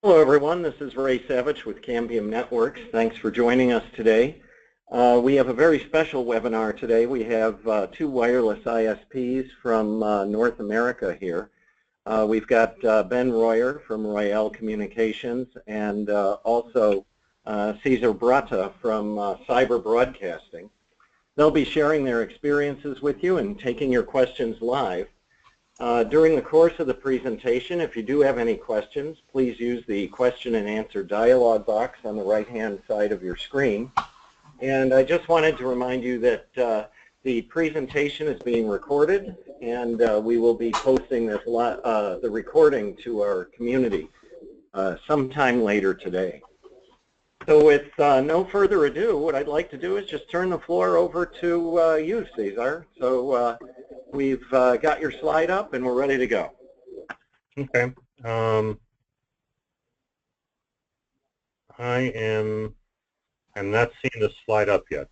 Hello everyone, this is Ray Savage with Cambium Networks. Thanks for joining us today. We have a very special webinar today. We have two wireless ISPs from North America here. We've got Ben Royer from Royell Communications and also Cesare Bratta from Cyber Broadcasting. They'll be sharing their experiences with you and taking your questions live. During the course of the presentation, if you do have any questions, please use the question and answer dialog box on the right-hand side of your screen. And I just wanted to remind you that the presentation is being recorded, and we will be posting this the recording to our community sometime later today. So with no further ado, what I'd like to do is just turn the floor over to you, Cesare. So we've got your slide up and we're ready to go. Okay. I'm not seeing the slide up yet.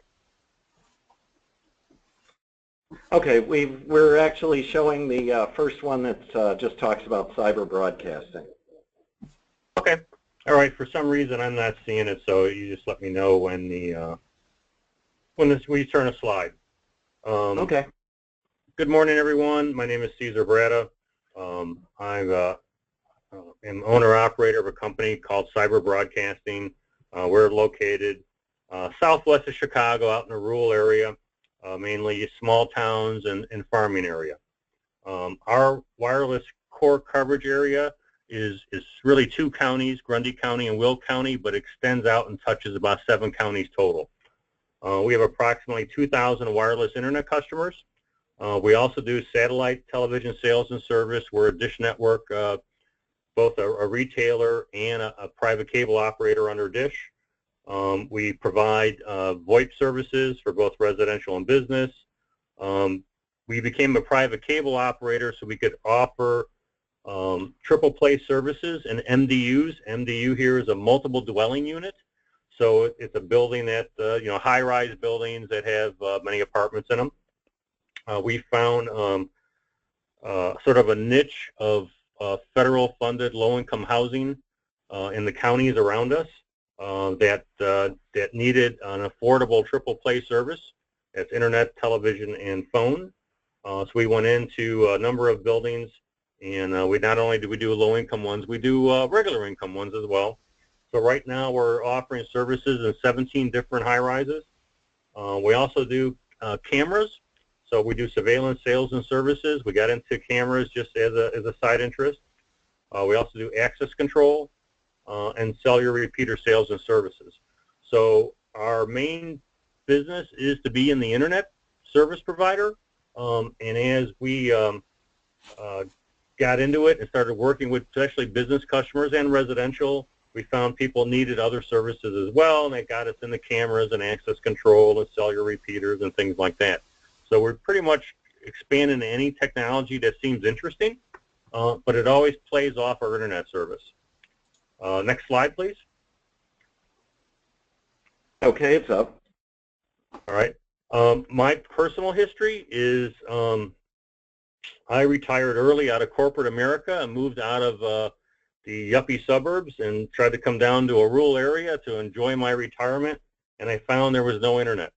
Okay, we're actually showing the first one that just talks about cyber broadcasting. Okay. All right. For some reason, I'm not seeing it, so you just let me know when we turn a slide. Okay. Good morning, everyone. My name is Cesare Bratta. I'm an owner-operator of a company called Cyber Broadcasting. We're located southwest of Chicago, out in a rural area, mainly small towns and farming area. Our wireless core coverage area is really two counties, Grundy County and Will County, but extends out and touches about 7 counties total. We have approximately 2,000 wireless internet customers. We also do satellite television sales and service. We're a Dish Network, both a retailer and a private cable operator under Dish. We provide VoIP services for both residential and business. We became a private cable operator so we could offer triple play services and MDUs. MDU here is a multiple dwelling unit. So it's a building that, high-rise buildings that have many apartments in them. We found sort of a niche of federal-funded low-income housing in the counties around us that needed an affordable triple play service. That's internet, television, and phone. So we went into a number of buildings, and we not only do we do low-income ones, we do regular income ones as well. So right now we're offering services in 17 different high-rises. We also do cameras. So we do surveillance sales and services. We got into cameras just as a side interest. We also do access control and cellular repeater sales and services. So our main business is to be in the internet service provider. And as we got into it and started working with especially business customers and residential, we found people needed other services as well, and that got us in the cameras and access control and cellular repeaters and things like that. So we're pretty much expanding any technology that seems interesting, but it always plays off our internet service. Next slide, please. Okay, it's up. All right. My personal history is I retired early out of corporate America and moved out of the yuppie suburbs and tried to come down to a rural area to enjoy my retirement, and I found there was no internet.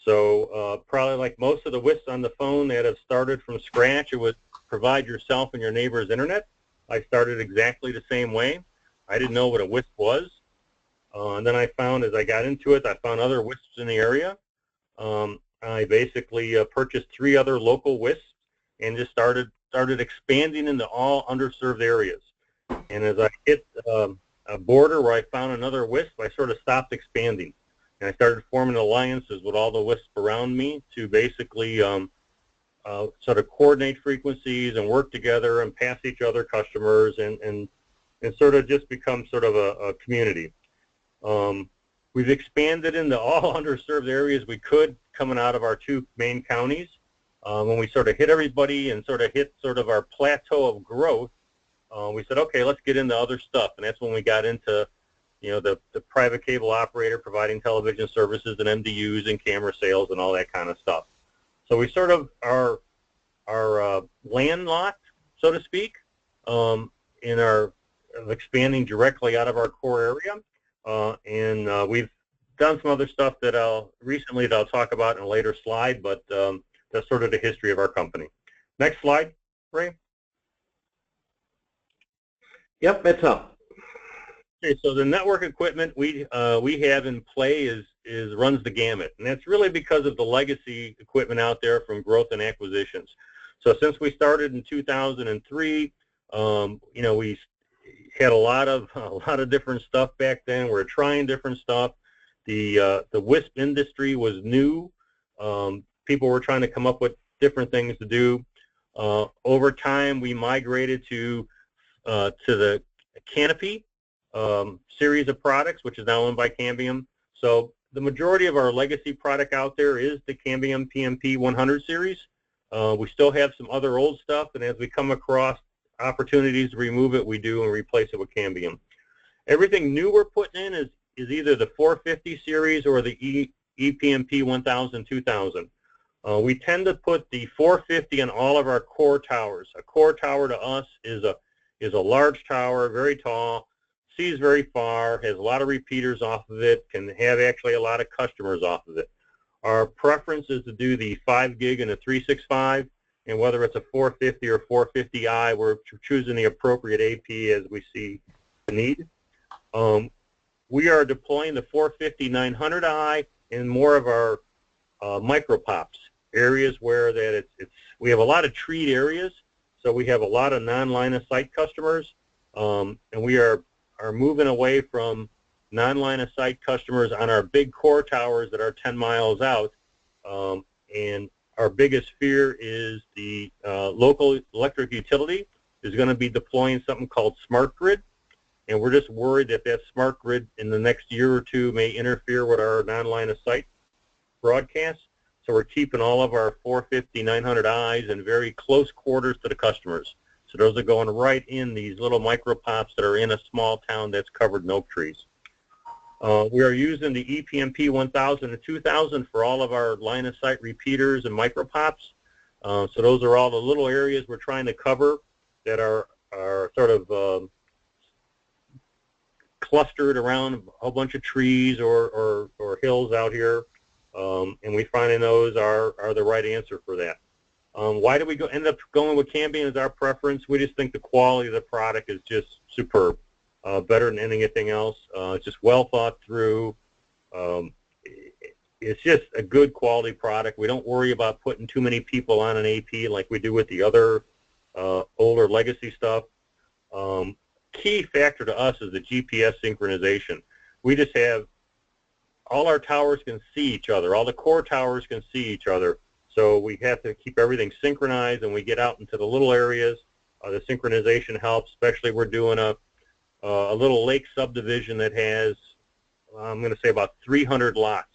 So probably like most of the WISPs on the phone that have started from scratch, it would provide yourself and your neighbor's internet. I started exactly the same way. I didn't know what a WISP was. And then I found, as I got into it, I found other WISPs in the area. I basically purchased 3 other local WISPs and just started expanding into all underserved areas. And as I hit a border where I found another WISP, I sort of stopped expanding. And I started forming alliances with all the WISPs around me to basically sort of coordinate frequencies and work together and pass each other customers and sort of just become sort of a community. We've expanded into all underserved areas we could coming out of our 2 main counties. When we sort of hit everybody and sort of hit sort of our plateau of growth, we said, okay, let's get into other stuff. And that's when we got into the private cable operator providing television services and MDUs and camera sales and all that kind of stuff. So we sort of are landlocked, so to speak, in our expanding directly out of our core area, and we've done some other stuff that I'll talk about in a later slide, but that's sort of the history of our company. Next slide, Ray. Yep, it's up. Okay, so the network equipment we have in play runs the gamut, and that's really because of the legacy equipment out there from growth and acquisitions. So since we started in 2003, we had a lot of different stuff back then. We're trying different stuff. The WISP industry was new. People were trying to come up with different things to do. Over time, we migrated to the Canopy series of products, which is now owned by Cambium. So the majority of our legacy product out there is the Cambium PMP 100 series. We still have some other old stuff, and as we come across opportunities to remove it, we do and replace it with Cambium. Everything new we're putting in is either the 450 series or the ePMP 1000, 2000. We tend to put the 450 on all of our core towers. A core tower to us is a large tower, very tall, sees very far, has a lot of repeaters off of it, can have actually a lot of customers off of it. Our preference is to do the 5 gig and a 365, and whether it's a 450 or 450i, we're choosing the appropriate AP as we see the need. We are deploying the 450-900i in more of our micro pops, areas where we have a lot of treed areas, so we have a lot of non-line of sight customers, and we are moving away from non-line of sight customers on our big core towers that are 10 miles out, and our biggest fear is the local electric utility is going to be deploying something called smart grid, and we're just worried that smart grid in the next year or two may interfere with our non-line of sight broadcast. So we're keeping all of our 450-900Is in very close quarters to the customers. So those are going right in these little micro pops that are in a small town that's covered in oak trees. We are using the ePMP 1000 and 2000 for all of our line of sight repeaters and micro pops. So those are all the little areas we're trying to cover that are sort of clustered around a whole bunch of trees or hills out here, and we find those are the right answer for that. Why do we end up going with Cambium as our preference? We just think the quality of the product is just superb, better than anything else. It's just well thought through. It's just a good quality product. We don't worry about putting too many people on an AP like we do with the other older legacy stuff. Key factor to us is the GPS synchronization. We just have all our towers can see each other. All the core towers can see each other. So we have to keep everything synchronized, and we get out into the little areas. The synchronization helps, especially we're doing a little lake subdivision that has, I'm going to say about 300 lots.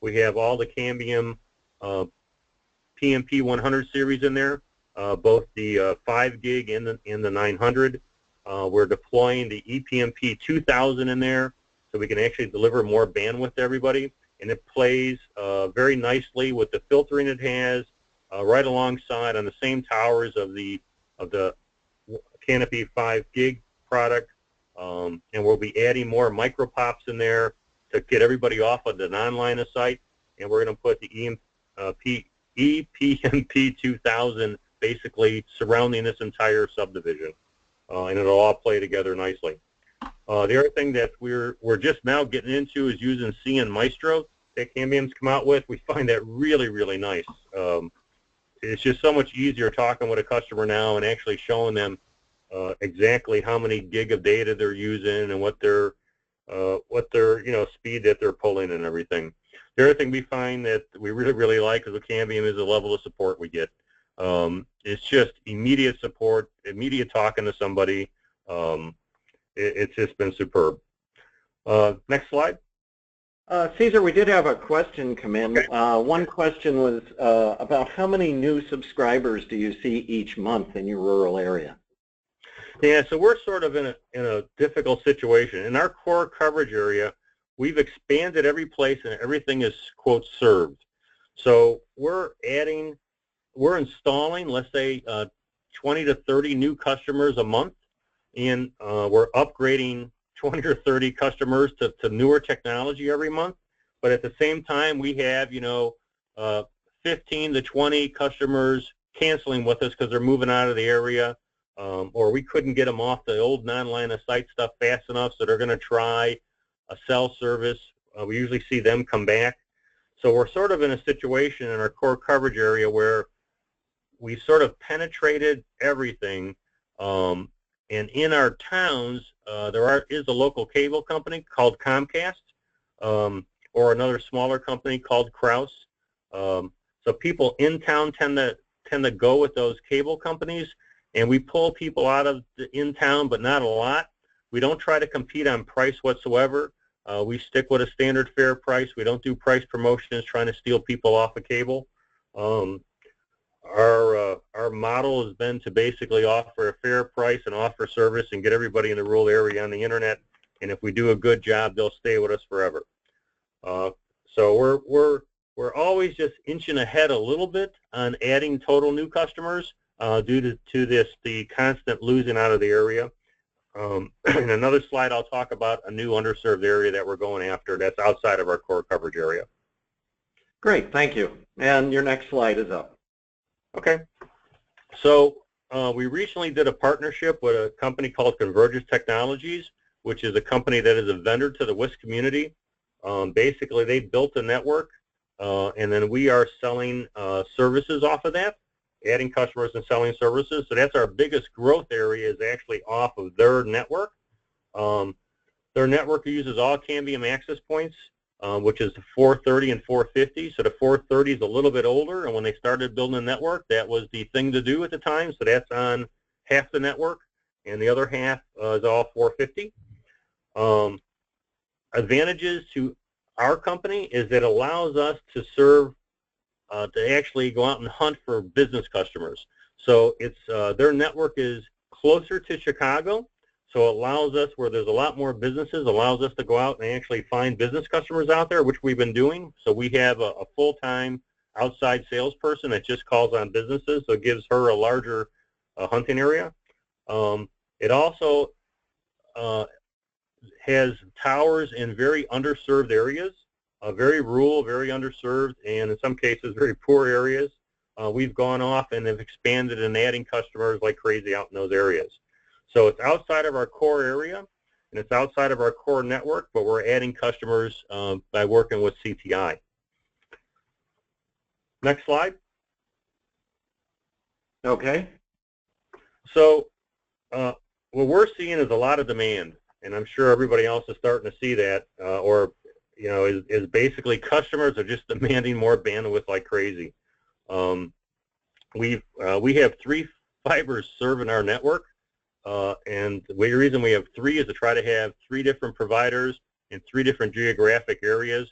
We have all the Cambium PMP 100 series in there, both the 5 gig and the 900. We're deploying the ePMP 2000 in there so we can actually deliver more bandwidth to everybody, and it plays very nicely with the filtering it has right alongside on the same towers of the Canopy 5 gig product, and we'll be adding more micro pops in there to get everybody off of the non-line of sight, and we're going to put the ePMP 2000 basically surrounding this entire subdivision, and it'll all play together nicely. The other thing that we're just now getting into is using CN Maestro that Cambium's come out with. We find that really, really nice. It's just so much easier talking with a customer now and actually showing them exactly how many gig of data they're using and what their speed that they're pulling and everything. The other thing we find that we really, really like with Cambium is the level of support we get. It's just immediate support, immediate talking to somebody. It's just been superb. Next slide. Cesar, we did have a question come in. Okay. One question was about how many new subscribers do you see each month in your rural area? Yeah, so we're sort of in a difficult situation. In our core coverage area, we've expanded every place and everything is, quote, served. So we're installing, let's say, 20 to 30 new customers a month. and we're upgrading 20 or 30 customers to newer technology every month. But at the same time, we have 15 to 20 customers canceling with us because they're moving out of the area, or we couldn't get them off the old non-line of sight stuff fast enough, so they're going to try a cell service. We usually see them come back. So we're sort of in a situation in our core coverage area where we sort of penetrated everything. And in our towns, there is a local cable company called Comcast, or another smaller company called Kraus. So people in town tend to go with those cable companies, and we pull people out of in town, but not a lot. We don't try to compete on price whatsoever. We stick with a standard fair price. We don't do price promotions trying to steal people off of cable. Our model has been to basically offer a fair price and offer service and get everybody in the rural area on the internet. And if we do a good job, they'll stay with us forever. So we're always just inching ahead a little bit on adding total new customers due to the constant losing out of the area. In another slide, I'll talk about a new underserved area that we're going after that's outside of our core coverage area. Great, thank you. And your next slide is up. Okay. So we recently did a partnership with a company called Convergence Technologies, which is a company that is a vendor to the WISP community. Basically, they built a network, and then we are selling services off of that, adding customers and selling services. So that's our biggest growth area, is actually off of their network. Their network uses all Cambium access points, which is the 430 and 450. So the 430 is a little bit older, and when they started building a network, that was the thing to do at the time. So that's on half the network, and the other half is all 450. Advantages to our company is that it allows us to serve, to actually go out and hunt for business customers. So it's their network is closer to Chicago, so it allows us, where there's a lot more businesses, allows us to go out and actually find business customers out there, which we've been doing. So we have a full-time outside salesperson that just calls on businesses, so it gives her a larger hunting area. It also has towers in very underserved areas, very rural, very underserved, and in some cases very poor areas. We've gone off and have expanded and adding customers like crazy out in those areas. So it's outside of our core area, and it's outside of our core network, but we're adding customers by working with CTI. Next slide. Okay. So what we're seeing is a lot of demand, and I'm sure everybody else is starting to see that, is basically customers are just demanding more bandwidth like crazy. We have 3 fibers serving our network, and the reason we have 3 is to try to have 3 different providers in 3 different geographic areas.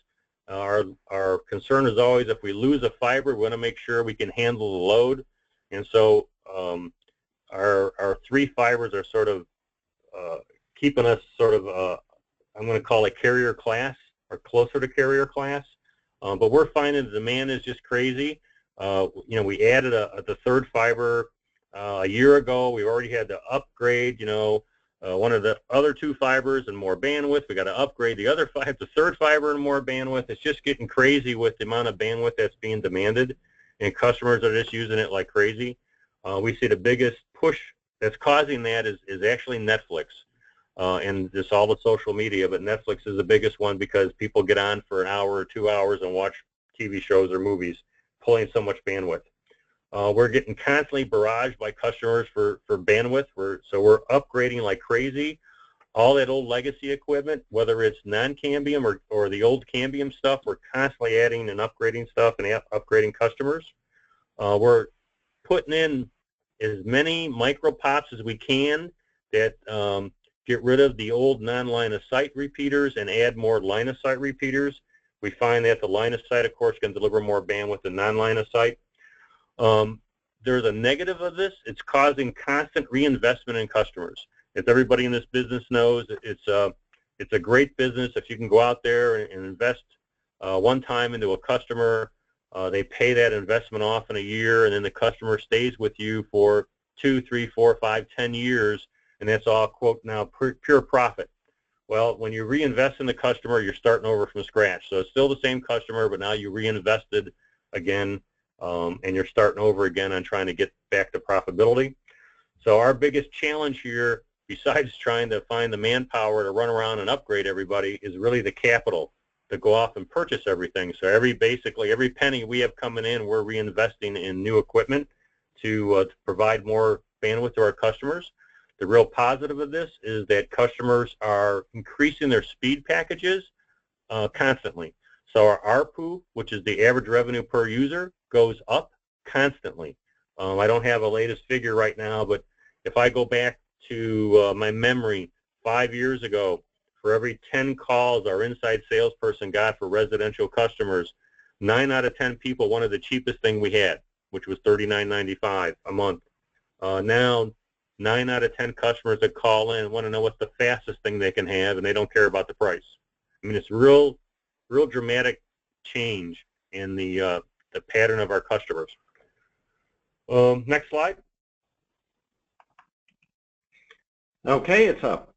Our concern is always, if we lose a fiber, we want to make sure we can handle the load, and so our 3 fibers are sort of keeping us sort of, I'm going to call it carrier class, or closer to carrier class. But we're finding the demand is just crazy. We added the 3rd fiber a year ago. We already had to upgrade, one of the other 2 fibers and more bandwidth. We got to upgrade the 3rd fiber and more bandwidth. It's just getting crazy with the amount of bandwidth that's being demanded, and customers are just using it like crazy. We see the biggest push that's causing that is actually Netflix. And just all the social media, but Netflix is the biggest one because people get on for an hour or 2 hours and watch TV shows or movies, pulling so much bandwidth. We're getting constantly barraged by customers for bandwidth, so we're upgrading like crazy. All that old legacy equipment, whether it's non-Cambium or the old Cambium stuff, we're constantly adding and upgrading stuff and upgrading customers. We're putting in as many micro pops as we can that get rid of the old non-line of sight repeaters and add more line of sight repeaters. We find that the line of sight, of course, can deliver more bandwidth than non-line of sight. There's a negative of this. It's causing constant reinvestment in customers. As everybody in this business knows, it's a great business if you can go out there and invest one time into a customer. They pay that investment off in a year, and then the customer stays with you for 2, 3, 4, 5, 10 years and that's all, quote, now pure profit. Well, when you reinvest in the customer, you're starting over from scratch. So it's still the same customer, but now you reinvested again, and you're starting over again on trying to get back to profitability. So our biggest challenge here, besides trying to find the manpower to run around and upgrade everybody, is really the capital to go off and purchase everything. So basically every penny we have coming in, we're reinvesting in new equipment to provide more bandwidth to our customers. The real positive of this is that customers are increasing their speed packages constantly. So our ARPU, which is the average revenue per user, goes up constantly. I don't have a latest figure right now, but if I go back to my memory 5 years ago, for every 10 calls our inside salesperson got for residential customers, 9 out of 10 people wanted the cheapest thing we had, which was $39.95 a month. Now, 9 out of 10 customers that call in want to know what's the fastest thing they can have, and they don't care about the price. I mean, it's real dramatic change in the pattern of our customers. Next slide. Okay, it's up.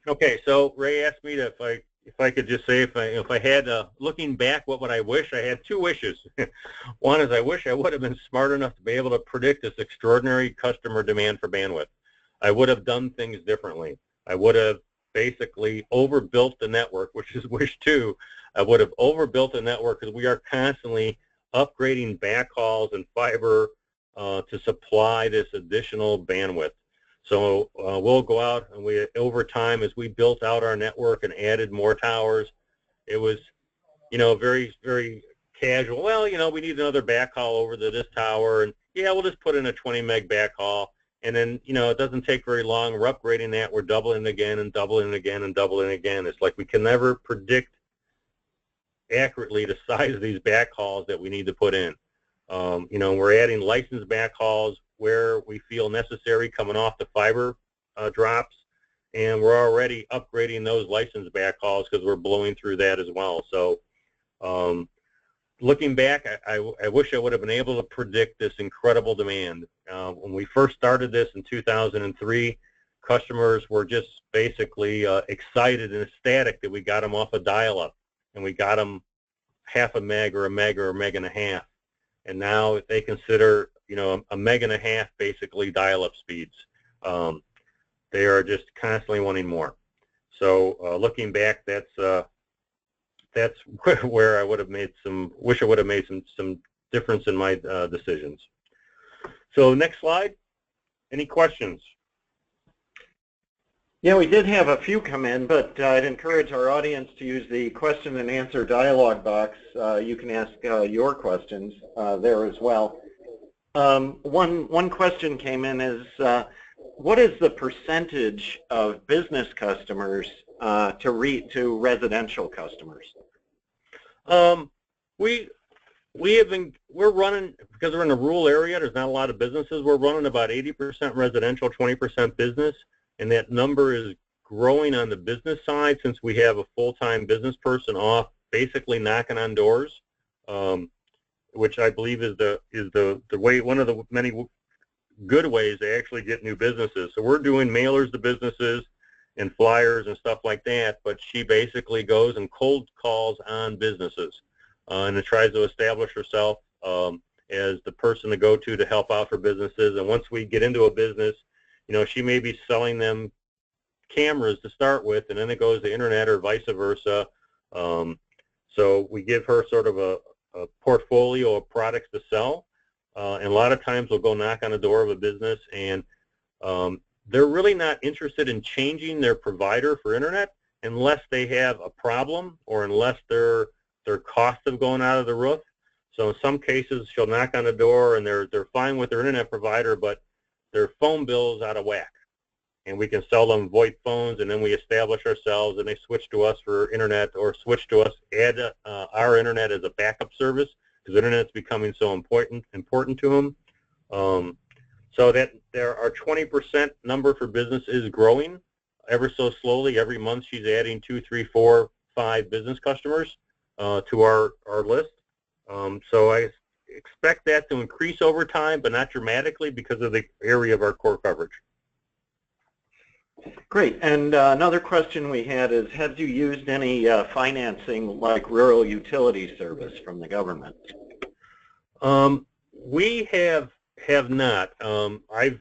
Okay, so Ray asked me to, if I could just say, if I had, looking back, what would I wish? I had 2 wishes. One is I wish I would have been smart enough to be able to predict this extraordinary customer demand for bandwidth. I would have done things differently. I would have basically overbuilt the network, which is wish 2. I would have overbuilt the network because we are constantly upgrading backhauls and fiber to supply this additional bandwidth. So we'll go out and over time, as we built out our network and added more towers, it was, very, very casual. Well, we need another backhaul over to this tower, and yeah, we'll just put in a 20 meg backhaul. And then, it doesn't take very long. We're upgrading that. We're doubling again and doubling again and doubling again. It's like we can never predict accurately the size of these backhauls that we need to put in. We're adding licensed backhauls where we feel necessary coming off the fiber drops, and we're already upgrading those licensed backhauls because we're blowing through that as well. So looking back, I wish I would have been able to predict this incredible demand. When we first started this in 2003, customers were just basically excited and ecstatic that we got them off of dial-up, and we got them half a meg or a meg or a meg and a half. And now if they consider, a meg and a half basically dial-up speeds, they are just constantly wanting more. So looking back, that's where I would have made wish I would have made some difference in my decisions. So next slide. Any questions? Yeah, we did have a few come in, but I'd encourage our audience to use the question and answer dialog box. You can ask your questions there as well. One question came in is, what is the percentage of business customers to residential customers? We're running, because we're in a rural area, there's not a lot of businesses, we're running about 80% residential, 20% business, and that number is growing on the business side since we have a full-time business person off basically knocking on doors, which I believe is the way, one of the many good ways to actually get new businesses. So we're doing mailers to businesses and flyers and stuff like that, but she basically goes and cold calls on businesses and it tries to establish herself as the person to go to help out for businesses. And once we get into a business, she may be selling them cameras to start with, and then it goes to internet or vice versa. So we give her sort of a portfolio of products to sell, and a lot of times we'll go knock on the door of a business, and they're really not interested in changing their provider for internet unless they have a problem or unless their costs have gone out of the roof. So in some cases, she'll knock on the door and they're fine with their internet provider, but their phone bill is out of whack. And we can sell them VoIP phones, and then we establish ourselves, and they switch to us for internet, or switch to us, add our internet as a backup service, because internet's becoming so important to them. So that our 20% number for business is growing ever so slowly. Every month she's adding 2, 3, 4, 5 business customers to our list. So I expect that to increase over time, but not dramatically because of the area of our core coverage. Great. And another question we had is, have you used any financing like rural utility service from the government? We have not. I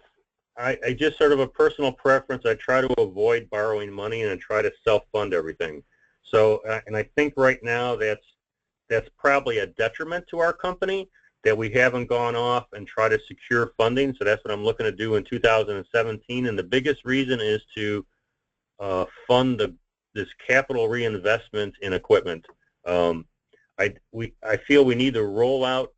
just sort of a personal preference. I try to avoid borrowing money and I try to self-fund everything. So, and I think right now that's probably a detriment to our company that we haven't gone off and try to secure funding. So that's what I'm looking to do in 2017. And the biggest reason is to fund this capital reinvestment in equipment. I feel we need to roll out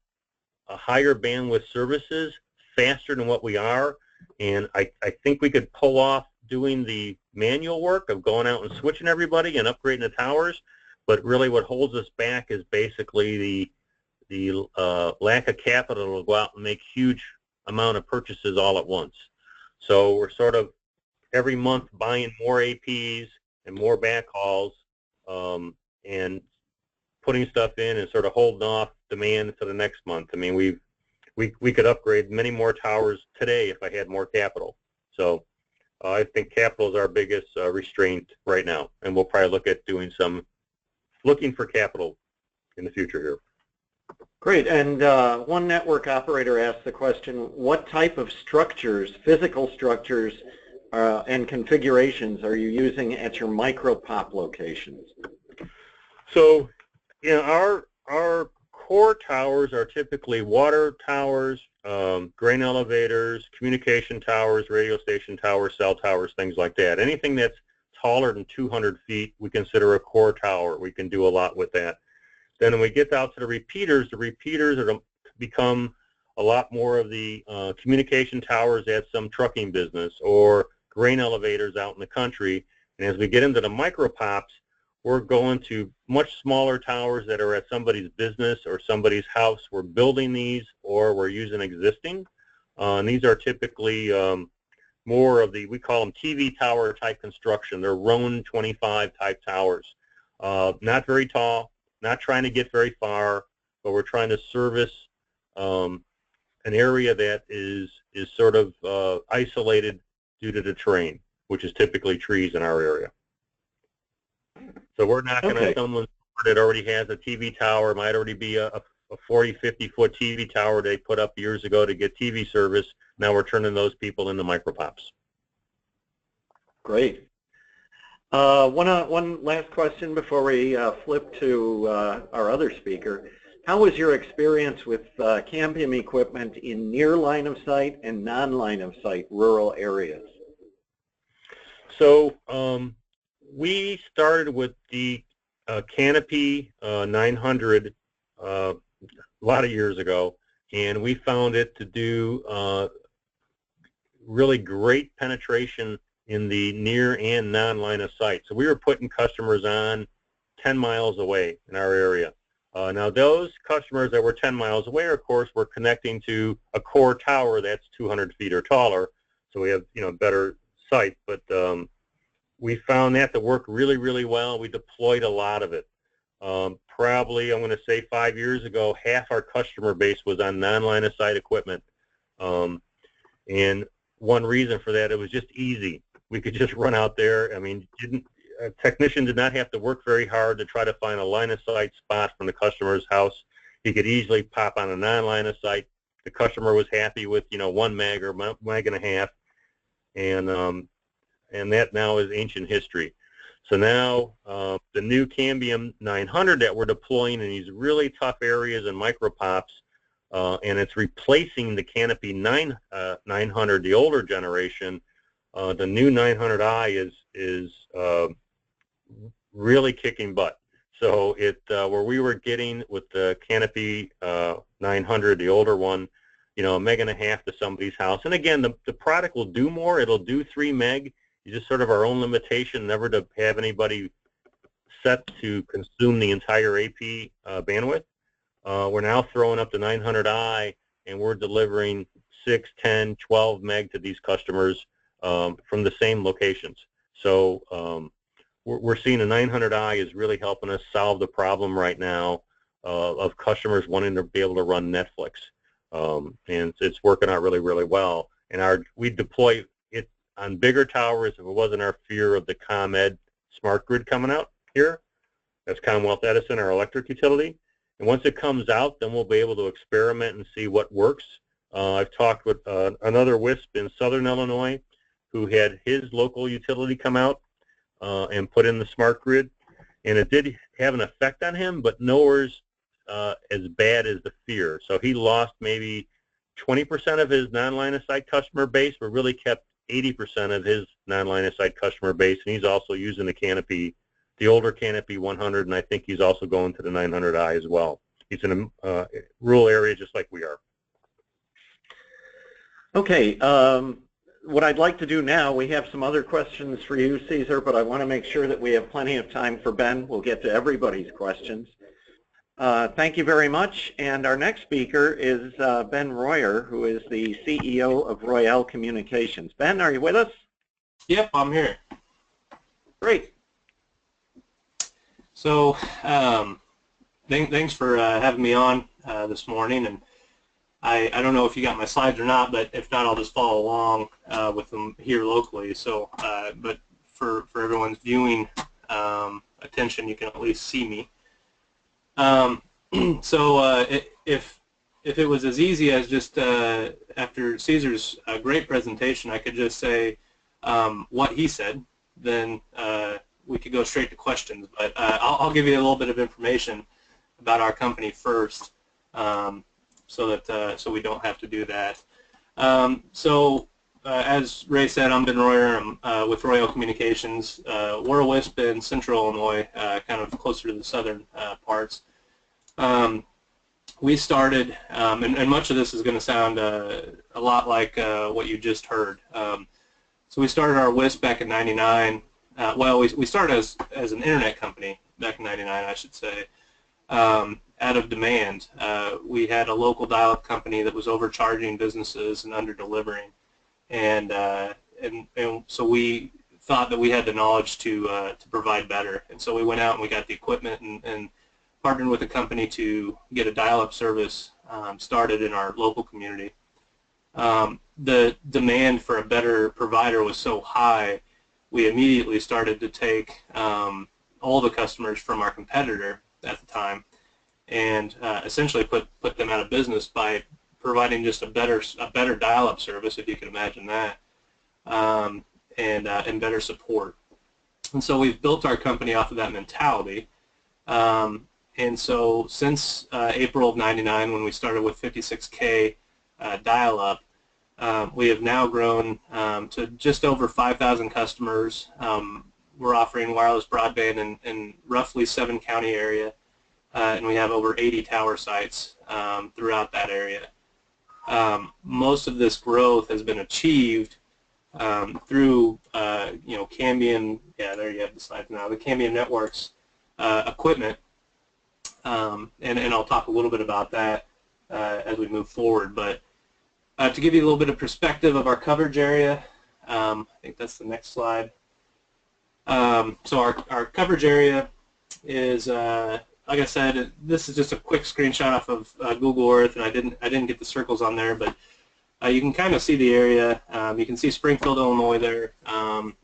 a higher bandwidth services faster than what we are, and I think we could pull off doing the manual work of going out and switching everybody and upgrading the towers, but really what holds us back is basically the lack of capital to go out and make huge amount of purchases all at once. So we're sort of every month buying more APs and more backhauls and putting stuff in and sort of holding off demand for the next month. I mean, we could upgrade many more towers today if I had more capital. So I think capital is our biggest restraint right now, and we'll probably look at doing looking for capital in the future here. Great. And one network operator asked the question, what type of structures, physical structures, and configurations are you using at your micro-pop locations? So, our core towers are typically water towers, grain elevators, communication towers, radio station towers, cell towers, things like that. Anything that's taller than 200 feet, we consider a core tower. We can do a lot with that. Then when we get out to the repeaters are become a lot more of the communication towers at some trucking business or grain elevators out in the country. And as we get into the micro-pops, we're going to much smaller towers that are at somebody's business or somebody's house. We're building these or we're using existing. And these are typically more of we call them TV tower type construction. They're Roan 25 type towers. Not very tall, not trying to get very far, but we're trying to service an area that is sort of isolated due to the terrain, which is typically trees in our area. So we're not going to someone that already has a TV tower. It might already be a 40, 50-foot TV tower they put up years ago to get TV service. Now we're turning those people into micro-pops. Great. One last question before we flip to our other speaker. How was your experience with Cambium equipment in near line of sight and non-line of sight rural areas? So we started with the Canopy 900 a lot of years ago, and we found it to do really great penetration in the near and non-line of sight. So we were putting customers on 10 miles away in our area. Now those customers that were 10 miles away, of course, were connecting to a core tower that's 200 feet or taller, so we have better sight. But we found that to work really, really well. We deployed a lot of it. Probably, I'm going to say 5 years ago, half our customer base was on non-line of sight equipment. And one reason for that, it was just easy. We could just run out there. I mean, a technician did not have to work very hard to try to find a line of sight spot from the customer's house. He could easily pop on a non-line of sight. The customer was happy with 1 meg or meg and a half, and that now is ancient history. So now the new Cambium 900 that we're deploying in these really tough areas and micro-pops, and it's replacing the Canopy 900, the older generation. The new 900i is really kicking butt. So where we were getting with the Canopy 900, the older one, 1.5 meg to somebody's house. And again, the product will do more. It'll do 3 meg. It's just sort of our own limitation, never to have anybody set to consume the entire AP bandwidth. We're now throwing up the 900i, and we're delivering 6, 10, 12 meg to these customers from the same locations. So we're seeing the 900i is really helping us solve the problem right now of customers wanting to be able to run Netflix. And it's working out really, really well. And we deploy it on bigger towers if it wasn't our fear of the ComEd smart grid coming out here. That's Commonwealth Edison, our electric utility. And once it comes out, then we'll be able to experiment and see what works. I've talked with another WISP in Southern Illinois who had his local utility come out and put in the smart grid. And it did have an effect on him, but nowhere's as bad as the fear. So he lost maybe 20% of his non-line of sight customer base, but really kept 80% of his non-line of sight customer base. And he's also using the canopy, the older Canopy 100, and I think he's also going to the 900i as well. He's in a rural area just like we are. Okay, what I'd like to do now, we have some other questions for you, Cesar, but I want to make sure that we have plenty of time for Ben. We'll get to everybody's questions. Thank you very much. And our next speaker is Ben Royer, who is the CEO of Royell Communications. Ben, are you with us? Yep, I'm here. Great. So thanks for having me on this morning. And I don't know if you got my slides or not, but if not, I'll just follow along with them here locally. So, but for everyone's viewing attention, you can at least see me. So if it was as easy as just after Cesar's great presentation, I could just say what he said, then we could go straight to questions. But I'll give you a little bit of information about our company first, so we don't have to do that. As Ray said, I'm Ben Royer. I'm with Royell Communications. We're a WISP in Central Illinois, kind of closer to the southern parts. We started, and much of this is going to sound a lot like what you just heard. So we started our WISP back in '99. Well, we started as an internet company back in '99, I should say, out of demand. We had a local dial-up company that was overcharging businesses and under-delivering, and so we thought that we had the knowledge to provide better. And so we went out and we got the equipment and partnered with a company to get a dial-up service started in our local community. The demand for a better provider was so high, we immediately started to take all the customers from our competitor at the time and essentially put them out of business by providing just a better dial-up service, if you can imagine that, and better support. And so we've built our company off of that mentality. And so since April of '99, when we started with 56K dial-up, we have now grown to just over 5,000 customers. We're offering wireless broadband in roughly 7-county area, and we have over 80 tower sites throughout that area. Most of this growth has been achieved through, Cambium. Yeah, there you have the slides now. The Cambium Networks equipment, and I'll talk a little bit about that as we move forward. But to give you a little bit of perspective of our coverage area, I think that's the next slide. So our coverage area is, like I said, this is just a quick screenshot off of Google Earth, and I didn't get the circles on there, but you can kind of see the area. You can see Springfield, Illinois there.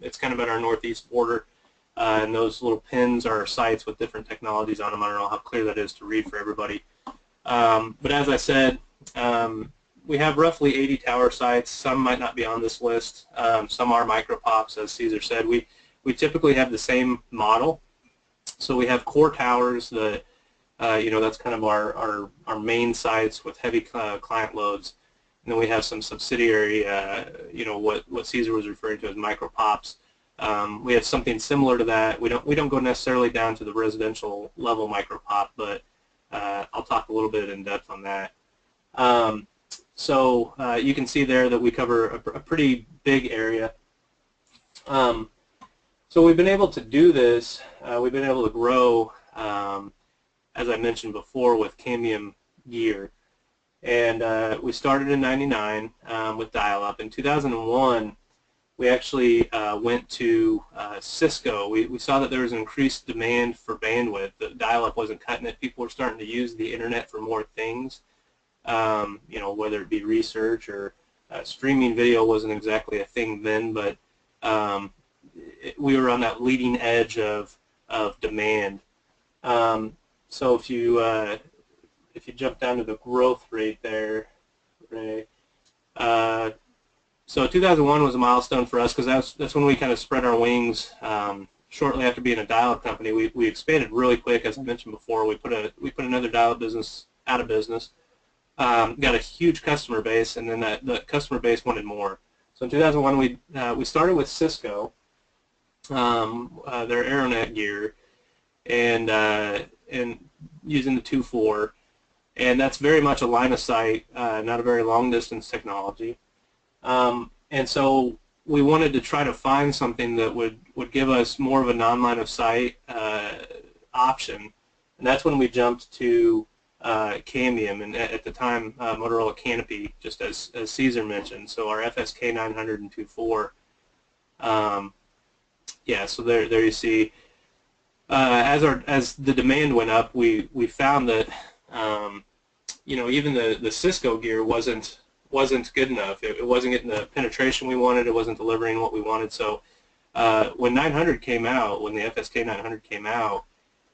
It's kind of at our northeast border, and those little pins are our sites with different technologies on them. I don't know how clear that is to read for everybody. But as I said, we have roughly 80 tower sites. Some might not be on this list. Some are micro-pops, as Cesar said. We typically have the same model. So we have core towers that, that's kind of our main sites with heavy client loads. And then we have some subsidiary, what Cesar was referring to as micro-pops. We have something similar to that. We don't go necessarily down to the residential level micro-pop, but I'll talk a little bit in depth on that. So you can see there that we cover a pretty big area. So we've been able to do this. We've been able to grow, as I mentioned before, with Cambium gear. And we started in '99 with dial-up. In 2001, we actually went to Cisco. We saw that there was an increased demand for bandwidth. The dial-up wasn't cutting it. People were starting to use the internet for more things, whether it be research or Streaming video wasn't exactly a thing then, but we were on that leading edge of demand. So if you jump down to the growth rate there, Ray, so 2001 was a milestone for us because that's when we kind of spread our wings. Shortly after being a dial-up company, we expanded really quick. As I mentioned before, we put another dial-up business out of business. Got a huge customer base, and then the customer base wanted more. So in 2001, we started with Cisco, their AeroNet gear, and using the 2.4, and that's very much a line of sight, not a very long distance technology. And so we wanted to try to find something that would give us more of a non-line of sight option, and that's when we jumped to Cambium, and at the time Motorola Canopy, just as Cesar mentioned. So our FSK 900 and 2.4. Yeah, so there you see. As the demand went up, we found that even the Cisco gear wasn't good enough. It wasn't getting the penetration we wanted. It wasn't delivering what we wanted. So when 900 came out, when the FSK 900 came out,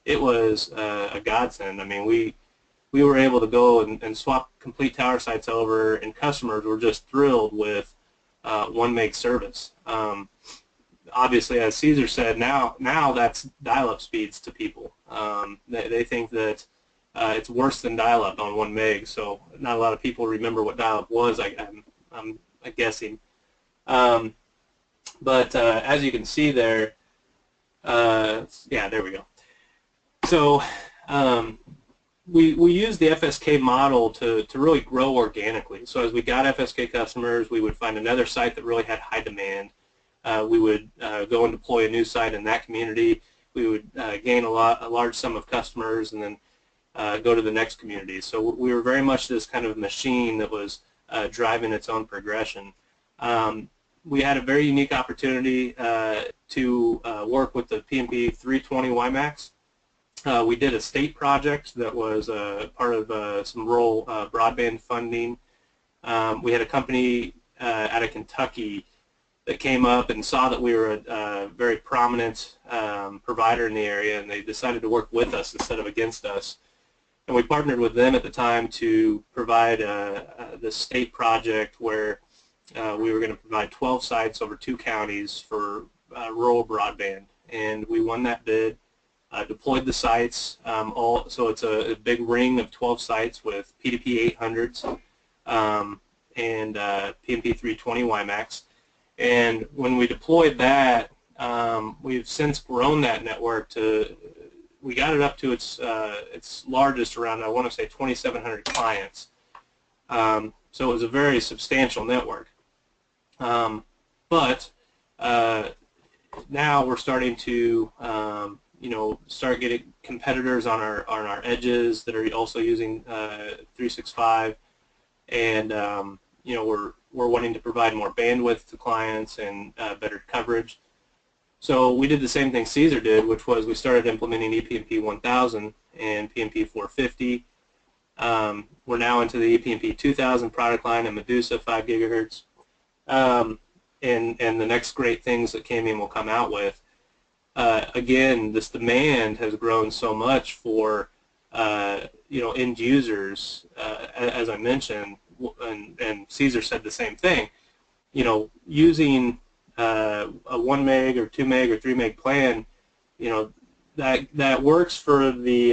it was a godsend. I mean, we were able to go and swap complete tower sites over, and customers were just thrilled with 1 meg service. Obviously, as Cesar said, now that's dial-up speeds to people. They think that it's worse than dial-up on 1 meg, so not a lot of people remember what dial-up was, I'm guessing. But as you can see there, yeah, there we go. So we used the FSK model to really grow organically. So as we got FSK customers, we would find another site that really had high demand. We would go and deploy a new site in that community. We would gain a large sum of customers, and then go to the next community. So we were very much this kind of machine that was driving its own progression. We had a very unique opportunity to work with the PMP 320 WiMAX. We did a state project that was part of some rural broadband funding. We had a company out of Kentucky that came up and saw that we were a very prominent provider in the area, and they decided to work with us instead of against us. And we partnered with them at the time to provide the state project where we were going to provide 12 sites over 2 counties for rural broadband. And we won that bid, deployed the sites, so it's a big ring of 12 sites with PDP 800s and PMP 320 WiMAX. And when we deployed that, we've since grown that network to, we got it up to its largest around, I want to say, 2,700 clients. So it was a very substantial network. But now we're starting to, start getting competitors on our edges that are also using 365, and we're wanting to provide more bandwidth to clients and better coverage. So we did the same thing Cesar did, which was we started implementing ePMP 1000 and PMP 450. We're now into the ePMP 2000 product line and Medusa 5 gigahertz. And the next great things that Cambium will come out with. Again, this demand has grown so much for end users, as I mentioned, and Cesar said the same thing. Using a 1 meg or 2 meg or 3 meg plan, that works for the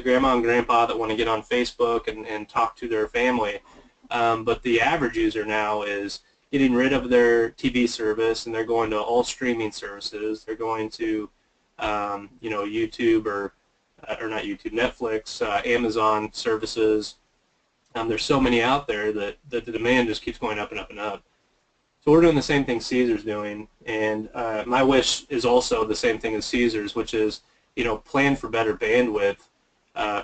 grandma and grandpa that want to get on Facebook and talk to their family. But the average user now is getting rid of their TV service, and they're going to all streaming services. They're going to YouTube or not YouTube, Netflix, Amazon services. There's so many out there that the demand just keeps going up and up and up. So we're doing the same thing Cesar's doing, and my wish is also the same thing as Cesar's, which is plan for better bandwidth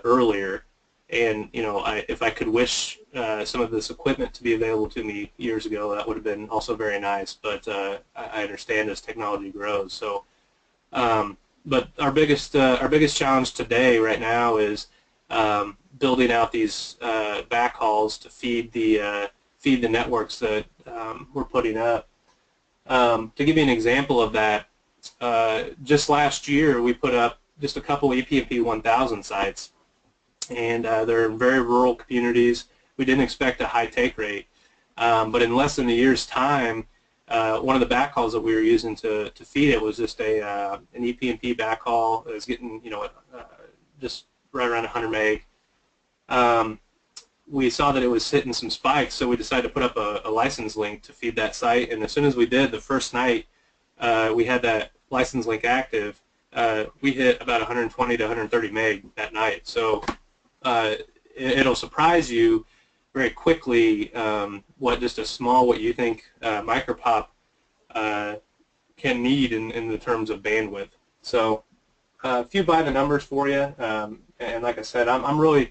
earlier. And if I could wish some of this equipment to be available to me years ago, that would have been also very nice. But I understand as technology grows. So, but our biggest challenge today, right now, is building out these backhauls to feed the networks that we're putting up. To give you an example of that, just last year we put up just a couple EPMP 1000 sites, and they're in very rural communities. We didn't expect a high take rate, but in less than a year's time, one of the backhauls that we were using to feed it was just an EPMP backhaul. It was getting, you know, just right around 100 meg. We saw that it was hitting some spikes, so we decided to put up a license link to feed that site. And as soon as we did, the first night we had that license link active, we hit about 120 to 130 meg that night. So it'll surprise you very quickly what just a small, what you think micropop can need in the terms of bandwidth. So a few by the numbers for you, and like I said, I'm really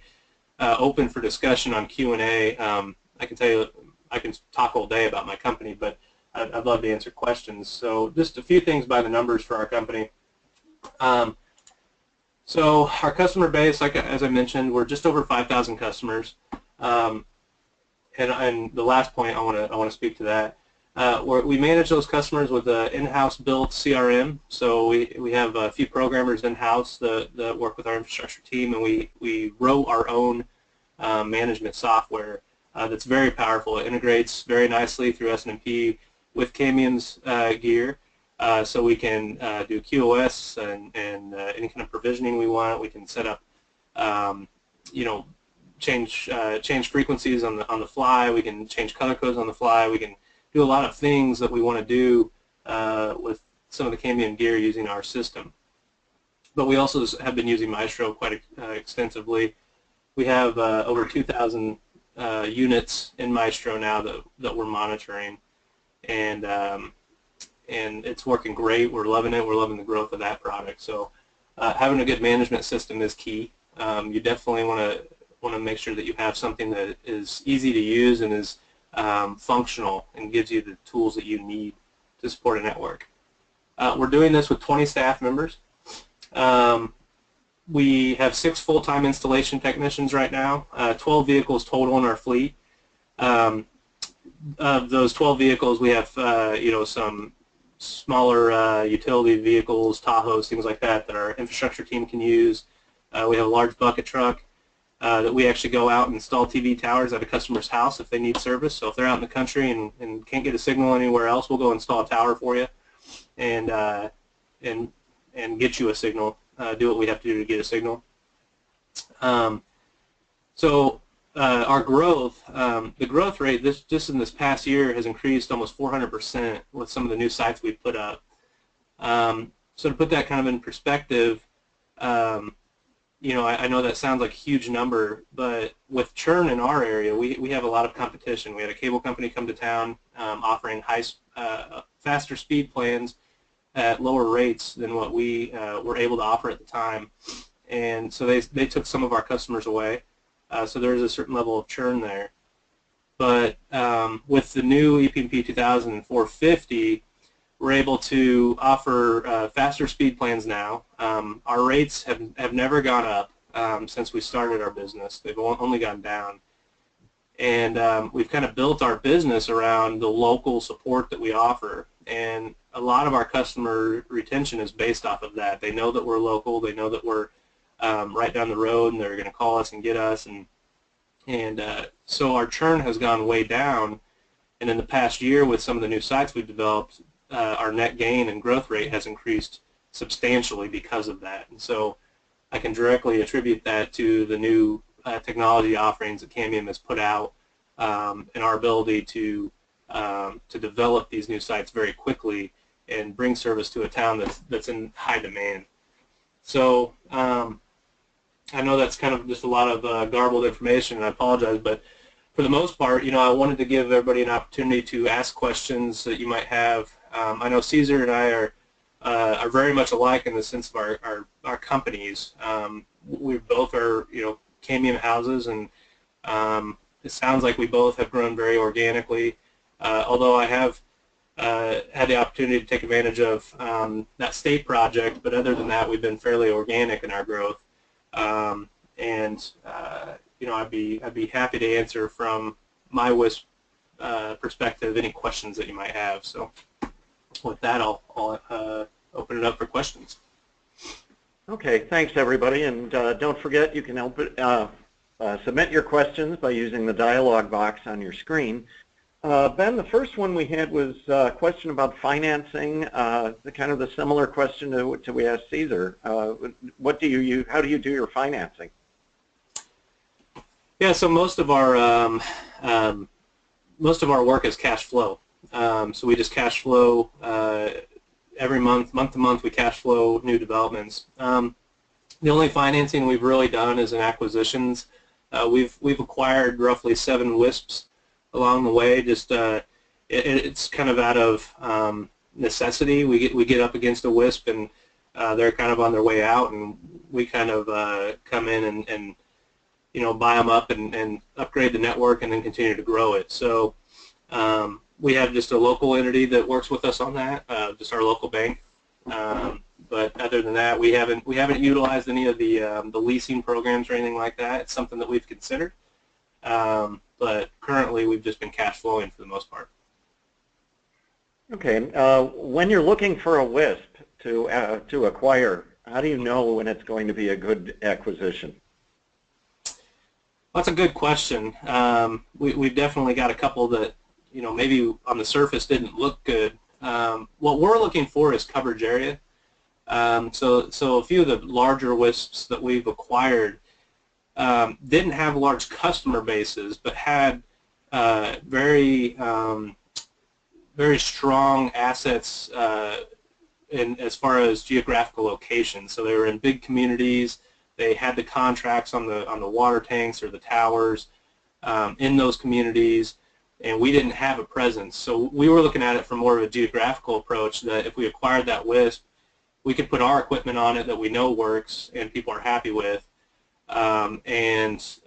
open for discussion on Q&A. I can tell you, I can talk all day about my company, but I'd love to answer questions. So just a few things by the numbers for our company. So our customer base, like as I mentioned, we're just over 5,000 customers. And the last point I want to speak to that. We manage those customers with an in-house built CRM. So we have a few programmers in-house that work with our infrastructure team, and we wrote our own management software that's very powerful. It integrates very nicely through SNMP with Cambium's gear, so we can do QoS and any kind of provisioning we want. We can set up, you know, change frequencies on the fly. We can change color codes on the fly. We can do a lot of things that we want to do with some of the Cambium gear using our system. But we also have been using Maestro quite extensively. We have over 2,000 units in Maestro now that we're monitoring, and it's working great. We're loving it. We're loving the growth of that product. So having a good management system is key. You definitely want to make sure that you have something that is easy to use and is functional and gives you the tools that you need to support a network. We're doing this with 20 staff members. We have 6 full-time installation technicians right now, 12 vehicles total in our fleet. Of those 12 vehicles, we have you know, some smaller utility vehicles, Tahoes, things like that our infrastructure team can use. We have a large bucket truck that we actually go out and install TV towers at a customer's house if they need service. So if they're out in the country and can't get a signal anywhere else, we'll go install a tower for you and get you a signal. Do what we have to do to get a signal. So our growth, the growth rate just in this past year has increased almost 400% with some of the new sites we've put up. So to put that kind of in perspective, you know, I know that sounds like a huge number, but with churn in our area, we have a lot of competition. We had a cable company come to town offering faster speed plans at lower rates than what we were able to offer at the time, and so they took some of our customers away. So there's a certain level of churn there. But with the new EPMP 2000 and 450, we're able to offer faster speed plans now. Our rates have never gone up since we started our business. They've only gone down. And we've kind of built our business around the local support that we offer. And a lot of our customer retention is based off of that. They know that we're local. They know that we're right down the road, and they're going to call us and get us. And so our churn has gone way down. And in the past year, with some of the new sites we've developed, our net gain and growth rate has increased substantially because of that. And so I can directly attribute that to the new technology offerings that Cambium has put out and our ability to develop these new sites very quickly and bring service to a town that's in high demand. So I know that's kind of just a lot of garbled information, and I apologize, but for the most part, you know, I wanted to give everybody an opportunity to ask questions that you might have. I know Cesare and I are very much alike in the sense of our companies. We both are, you know, Cambium houses, and it sounds like we both have grown very organically. Although I have had the opportunity to take advantage of that state project, but other than that, we've been fairly organic in our growth. You know, I'd be happy to answer from my WISP perspective any questions that you might have. So with that, I'll open it up for questions. Okay, thanks everybody, and don't forget you can submit your questions by using the dialog box on your screen. Ben, the first one we had was a question about financing, the similar question to we asked Cesar. What do you use? How do you do your financing? Yeah, so most of our work is cash flow. So we just cash flow every month to month. We cash flow new developments. The only financing we've really done is in acquisitions. We've acquired roughly 7 WISPs along the way. Just it's kind of out of necessity. We get up against a WISP and they're kind of on their way out, and we kind of come in and buy them up and upgrade the network and then continue to grow it. So we have just a local entity that works with us on that, just our local bank. But other than that, we haven't utilized any of the leasing programs or anything like that. It's something that we've considered, but currently we've just been cash flowing for the most part. Okay. When you're looking for a WISP to acquire, how do you know when it's going to be a good acquisition? That's a good question. We've definitely got a couple that maybe on the surface didn't look good. What we're looking for is coverage area. So a few of the larger WISPs that we've acquired didn't have large customer bases, but had very strong assets as far as geographical location. So they were in big communities. They had the contracts on the water tanks or the towers in those communities, and we didn't have a presence. So we were looking at it from more of a geographical approach, that if we acquired that WISP, we could put our equipment on it that we know works and people are happy with, and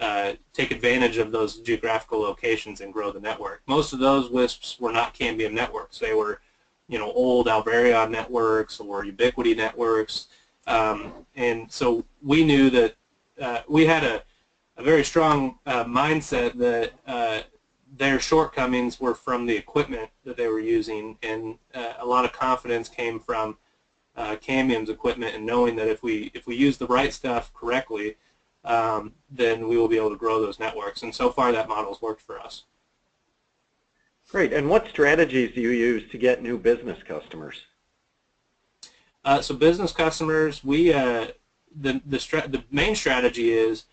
take advantage of those geographical locations and grow the network. Most of those WISPs were not Cambium networks. They were, old Alvarion networks or Ubiquity networks, and so we knew that we had a very strong mindset that their shortcomings were from the equipment that they were using, and a lot of confidence came from Cambium's equipment, and knowing that if we use the right stuff correctly, then we will be able to grow those networks. And so far, that model's worked for us. Great. And what strategies do you use to get new business customers? So business customers, the main strategy is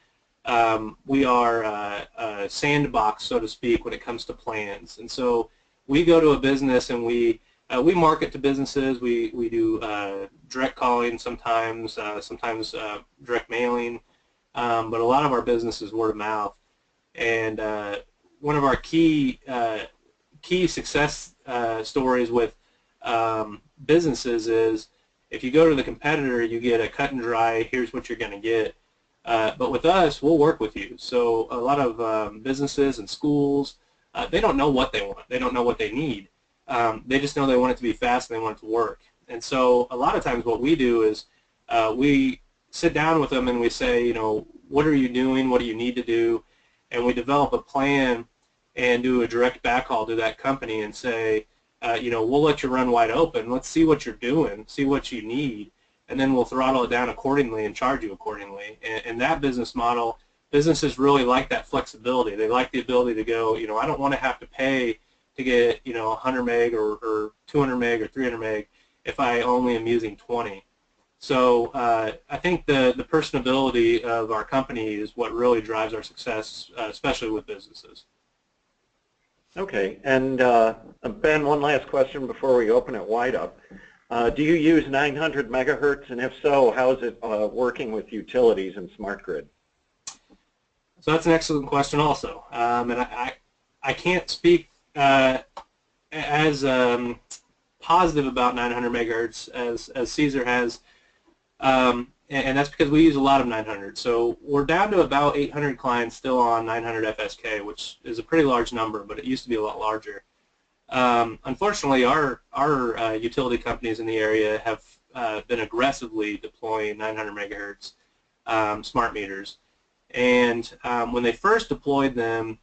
we are a sandbox, so to speak, when it comes to plans. And so we go to a business and we market to businesses. We do direct calling sometimes, direct mailing, but a lot of our business is word of mouth. And one of our key success stories with businesses is if you go to the competitor, you get a cut and dry, here's what you're going to get. But with us, we'll work with you. So a lot of businesses and schools, they don't know what they want. They don't know what they need. They just know they want it to be fast and they want it to work. And so a lot of times what we do is we sit down with them and we say, what are you doing? What do you need to do? And we develop a plan and do a direct backhaul to that company and say, we'll let you run wide open. Let's see what you're doing, see what you need, and then we'll throttle it down accordingly and charge you accordingly. And that business model, businesses really like that flexibility. They like the ability to go, I don't want to have to pay to get 100 meg or 200 meg or 300 meg if I only am using 20. So I think the personability of our company is what really drives our success, especially with businesses. Okay, and Ben, one last question before we open it wide up. Do you use 900 megahertz, and if so, how is it working with utilities and smart grid? So that's an excellent question also, and I can't speak as positive about 900 megahertz as Cesar has, and that's because we use a lot of 900. So we're down to about 800 clients still on 900 FSK, which is a pretty large number, but it used to be a lot larger. Unfortunately, our utility companies in the area have been aggressively deploying 900 megahertz smart meters. And when they first deployed them,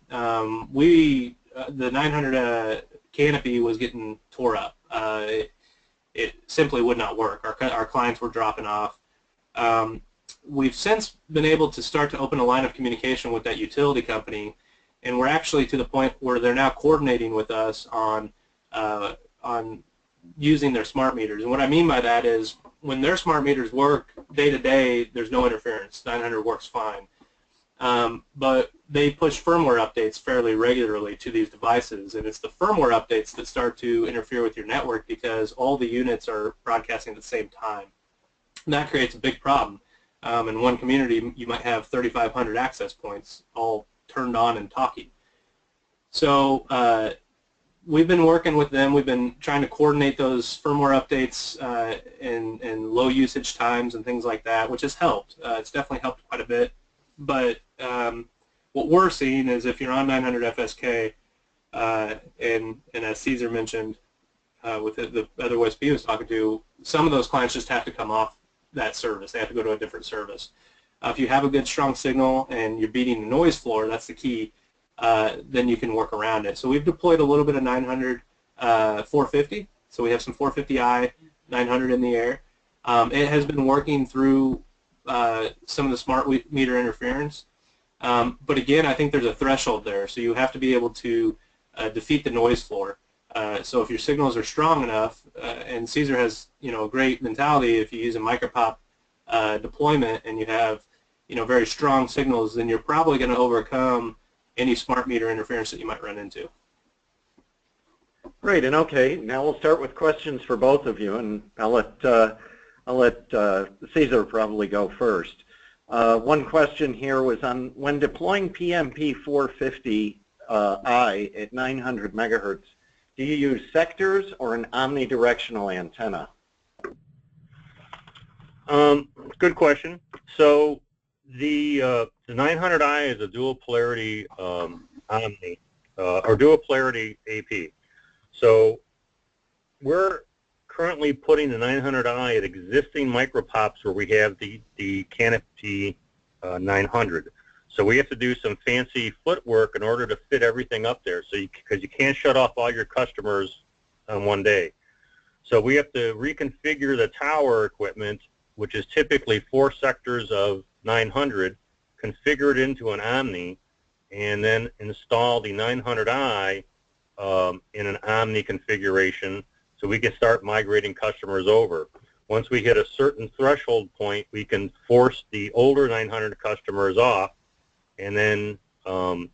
we the 900 canopy was getting tore up. It simply would not work. Our clients were dropping off. We've since been able to start to open a line of communication with that utility company, and we're actually to the point where they're now coordinating with us on using their smart meters. And what I mean by that is when their smart meters work day to day, there's no interference. 900 works fine. But they push firmware updates fairly regularly to these devices, and it's the firmware updates that start to interfere with your network because all the units are broadcasting at the same time. And that creates a big problem. In one community, you might have 3,500 access points all turned on and talking. So we've been working with them. We've been trying to coordinate those firmware updates in low usage times and things like that, which has helped. It's definitely helped quite a bit. But what we're seeing is if you're on 900 FSK, and as Cesar mentioned with the other WISP he was talking to, some of those clients just have to come off that service. They have to go to a different service. If you have a good strong signal and you're beating the noise floor, that's the key, then you can work around it. So we've deployed a little bit of 900 450. So we have some 450i 900 in the air. It has been working through some of the smart meter interference. But again, I think there's a threshold there. So you have to be able to defeat the noise floor. So if your signals are strong enough, and Cesar has a great mentality, if you use a micropop deployment and you have very strong signals, then you're probably going to overcome any smart meter interference that you might run into. Great, and okay, now we'll start with questions for both of you, and I'll let Cesar probably go first. One question here was on when deploying PMP 450i at 900 megahertz, do you use sectors or an omnidirectional antenna? Good question. So the 900i is a dual polarity omni or dual polarity AP. So we're currently putting the 900i at existing micropops where we have the canopy 900. So we have to do some fancy footwork in order to fit everything up there. So because you can't shut off all your customers on one day. So we have to reconfigure the tower equipment, which is typically 4 sectors of 900, configure it into an Omni, and then install the 900i in an Omni configuration so we can start migrating customers over. Once we hit a certain threshold point, we can force the older 900 customers off and then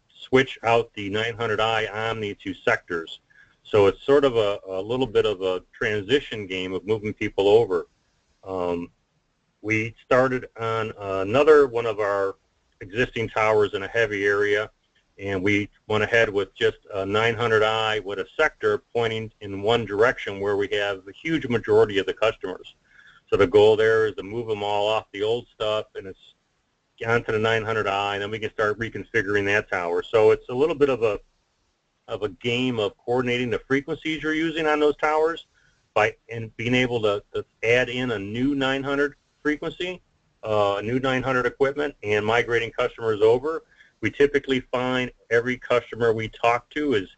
switch out the 900i Omni to sectors. So it's sort of a little bit of a transition game of moving people over. We started on another one of our existing towers in a heavy area, and we went ahead with just a 900i with a sector pointing in one direction where we have a huge majority of the customers. So the goal there is to move them all off the old stuff, and it's onto the 900i, and then we can start reconfiguring that tower. So it's a little bit of a game of coordinating the frequencies you're using on those towers and being able to add in a new 900 frequency, a new 900 equipment, and migrating customers over. We typically find every customer we talk to is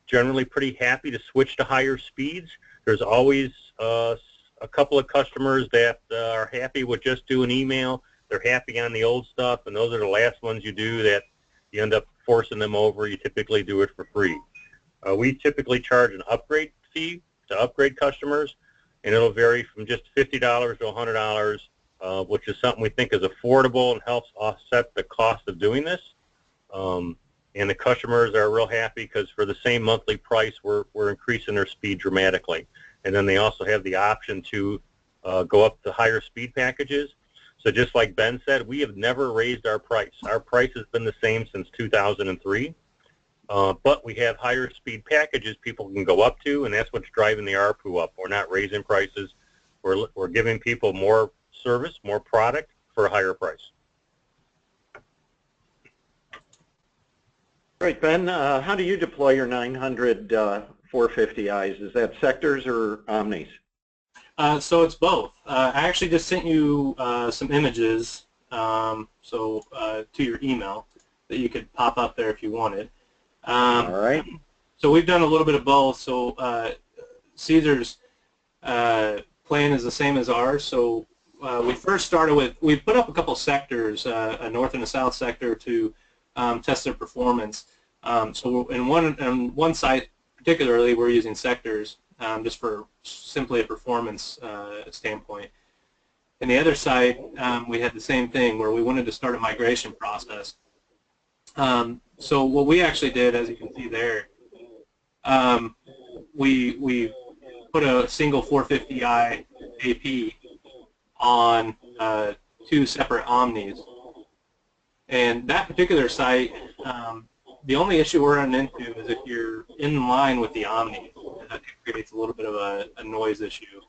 generally pretty happy to switch to higher speeds. There's always a couple of customers that are happy with just doing email. They're happy on the old stuff, and those are the last ones you do that you end up forcing them over. You typically do it for free. We typically charge an upgrade fee to upgrade customers, and it'll vary from just $50 to $100, which is something we think is affordable and helps offset the cost of doing this. And the customers are real happy because for the same monthly price, we're increasing their speed dramatically. And then they also have the option to go up to higher speed packages. So just like Ben said, we have never raised our price. Our price has been the same since 2003. But we have higher speed packages people can go up to, and that's what's driving the ARPU up. We're not raising prices. We're giving people more service, more product for a higher price. Great, Ben. How do you deploy your 900 450Is? Is that sectors or omnis? So it's both. I actually just sent you some images to your email that you could pop up there if you wanted. All right. So we've done a little bit of both. So Caesar's plan is the same as ours. So we first started with, we put up a couple sectors, a north and a south sector to test their performance. So in one site particularly, we're using sectors just for simply a performance standpoint. In the other site, we had the same thing where we wanted to start a migration process. So what we actually did, as you can see there, we put a single 450i AP on 2 separate omnis. And that particular site, the only issue we're running into is if you're in line with the omni, that creates a little bit of a noise issue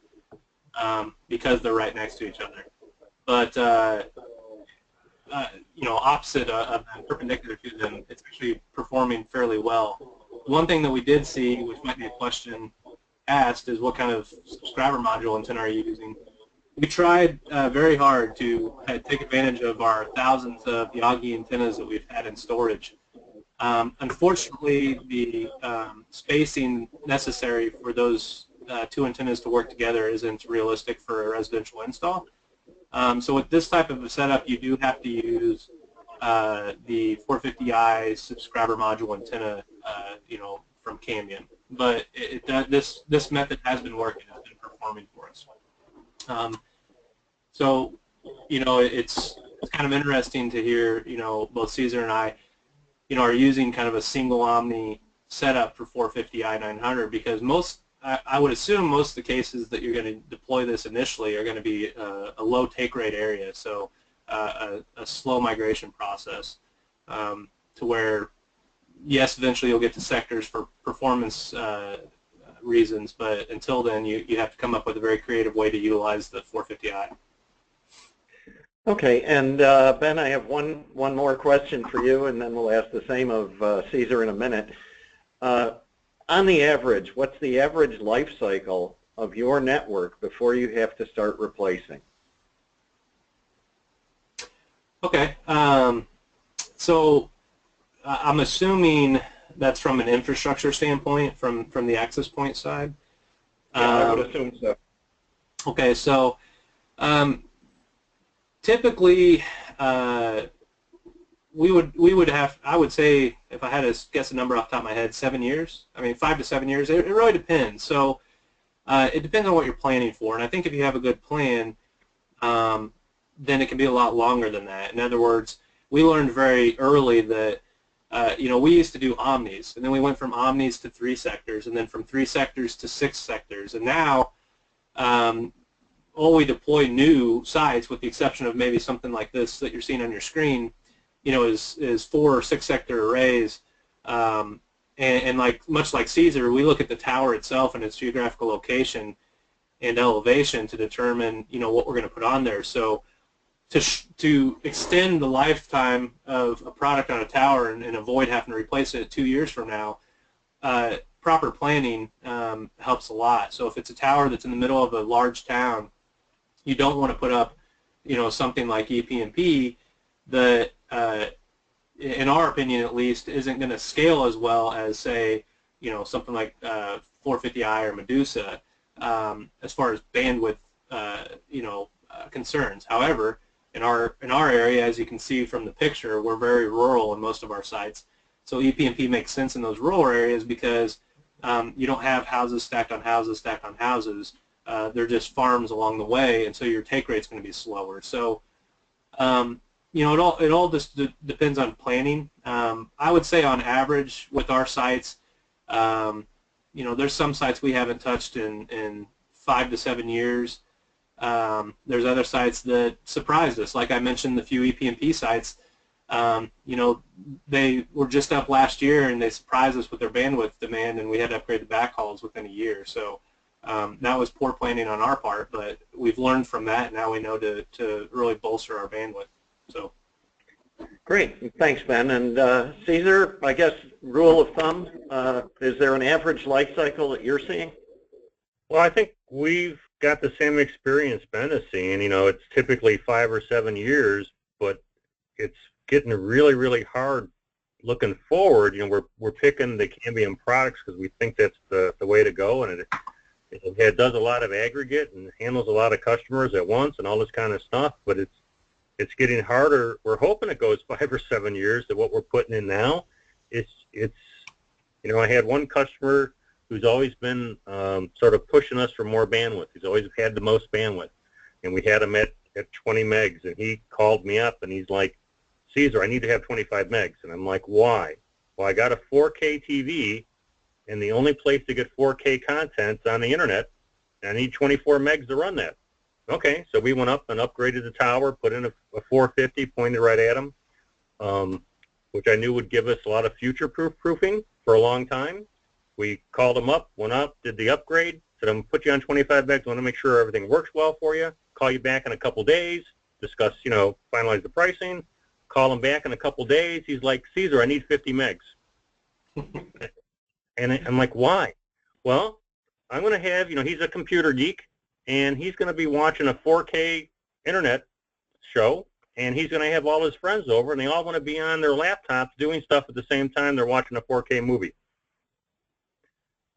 because they're right next to each other. But you know, opposite of them, perpendicular to them, it's actually performing fairly well. One thing that we did see, which might be a question asked, is what kind of subscriber module antenna are you using? We tried very hard to take advantage of our thousands of Yagi antennas that we've had in storage. Unfortunately, the spacing necessary for those 2 antennas to work together isn't realistic for a residential install. So with this type of a setup, you do have to use the 450i subscriber module antenna, you know, from Cambium. But this method has been working. It's been performing for us. So, you know, it's kind of interesting to hear, you know, both Cesar and I, you know, are using kind of a single omni setup for 450i 900 because I would assume most of the cases that you're going to deploy this initially are going to be a low take rate area, so a slow migration process to where, yes, eventually you'll get to sectors for performance reasons, but until then you have to come up with a very creative way to utilize the 450i. Okay, and Ben, I have one more question for you, and then we'll ask the same of Cesar in a minute. On the average, what's the average life cycle of your network before you have to start replacing? Okay, so I'm assuming that's from an infrastructure standpoint, from the access point side. Yeah, I would assume so. Okay, so typically we would have, I would say, if I had to guess a number off the top of my head, 7 years. I mean, 5 to 7 years. It really depends. So it depends on what you're planning for. And I think if you have a good plan, then it can be a lot longer than that. In other words, we learned very early that you know, we used to do omnis, and then we went from omnis to 3 sectors, and then from 3 sectors to 6 sectors, and now all we deploy new sites, with the exception of maybe something like this that you're seeing on your screen, you know, is 4 or 6 sector arrays, and like much like Cesar, we look at the tower itself and its geographical location and elevation to determine, you know, what we're going to put on there. So to extend the lifetime of a product on a tower and avoid having to replace it 2 years from now, proper planning helps a lot. So if it's a tower that's in the middle of a large town, you don't want to put up, you know, something like EP&P that, in our opinion at least, isn't going to scale as well as, say, you know, something like 450i or Medusa as far as bandwidth, you know, concerns. However, in our area, as you can see from the picture, we're very rural in most of our sites. So EP&P makes sense in those rural areas because you don't have houses stacked on houses stacked on houses. They're just farms along the way, and so your take rate's going to be slower. So, you know, it all just depends on planning. I would say on average with our sites, you know, there's some sites we haven't touched in 5 to 7 years. There's other sites that surprised us. Like I mentioned, the few EP&P sites, you know, they were just up last year and they surprised us with their bandwidth demand, and we had to upgrade the backhauls within a year. So that was poor planning on our part, but we've learned from that, and now we know to really bolster our bandwidth. So. Great. Thanks, Ben. And Cesar, I guess rule of thumb, is there an average life cycle that you're seeing? Well, I think we've got the same experience Ben is seeing. You know, it's typically 5 or 7 years, but it's getting really, really hard looking forward, we're picking the Cambium products because we think that's the way to go, and it does a lot of aggregate and handles a lot of customers at once and all this kind of stuff, but it's getting harder. We're hoping it goes 5 or 7 years to what we're putting in now. I had one customer who's always been sort of pushing us for more bandwidth. He's always had the most bandwidth, and we had him at 20 megs, and he called me up and he's like, Cesar, I need to have 25 megs. And I'm like, why? Well, I got a 4K TV, and the only place to get 4K content is on the internet, and I need 24 megs to run that. Okay, so we went up and upgraded the tower, put in a 450, pointed right at him, which I knew would give us a lot of future-proofing for a long time. We called him up, went up, did the upgrade, said, I'm going to put you on 25 megs, I want to make sure everything works well for you, call you back in a couple days, discuss, finalize the pricing, call him back in a couple days, he's like, Cesar, I need 50 megs. And I'm like, why? Well, I'm going to have, he's a computer geek, and he's going to be watching a 4K internet show, and he's going to have all his friends over, and they all want to be on their laptops doing stuff at the same time they're watching a 4K movie.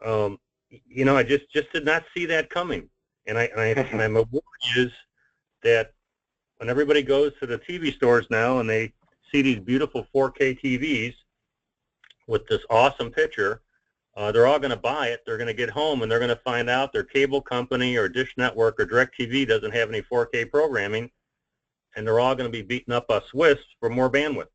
I just did not see that coming. And I'm aware is that when everybody goes to the TV stores now and they see these beautiful 4K TVs with this awesome picture, they're all going to buy it. They're going to get home and they're going to find out their cable company or Dish Network or DirecTV doesn't have any 4K programming, and they're all going to be beating up us WISPs for more bandwidth.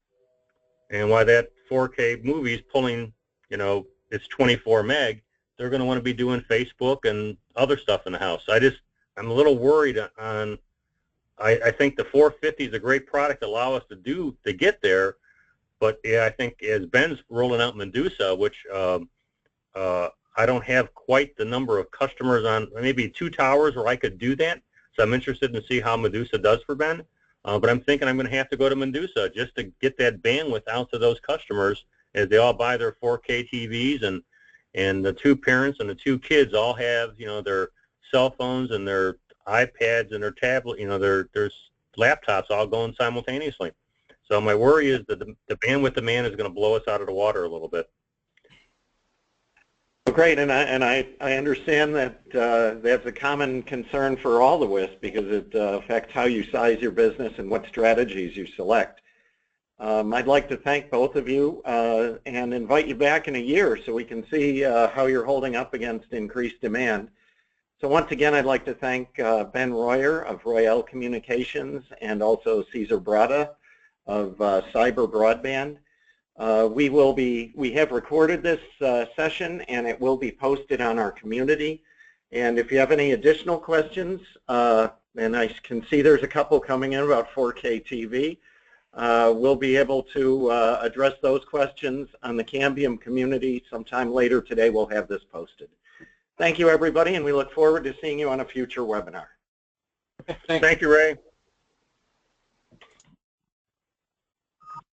And while that 4K movie's pulling, it's 24 meg, they're going to want to be doing Facebook and other stuff in the house. I'm a little worried on. I think the 450 is a great product to allow us to get there, but yeah, I think as Ben's rolling out Medusa, which I don't have quite the number of customers on, maybe 2 towers where I could do that. So I'm interested to see how Medusa does for Ben. But I'm thinking I'm going to have to go to Medusa just to get that bandwidth out to those customers as they all buy their 4K TVs, and the 2 parents and the 2 kids all have, their cell phones and their iPads and their tablet, their laptops all going simultaneously. So my worry is that the bandwidth demand is going to blow us out of the water a little bit. Great, and I understand that that's a common concern for all the WISP because it affects how you size your business and what strategies you select. I'd like to thank both of you and invite you back in a year so we can see how you're holding up against increased demand. So once again, I'd like to thank Ben Royer of Royell Communications and also Cesare Bratta of Cyber Broadband. We have recorded this session, and it will be posted on our community. And if you have any additional questions, and I can see there's a couple coming in about 4K TV, we'll be able to address those questions on the Cambium community sometime later today. We'll have this posted. Thank you, everybody, and we look forward to seeing you on a future webinar. Thank you, Ray.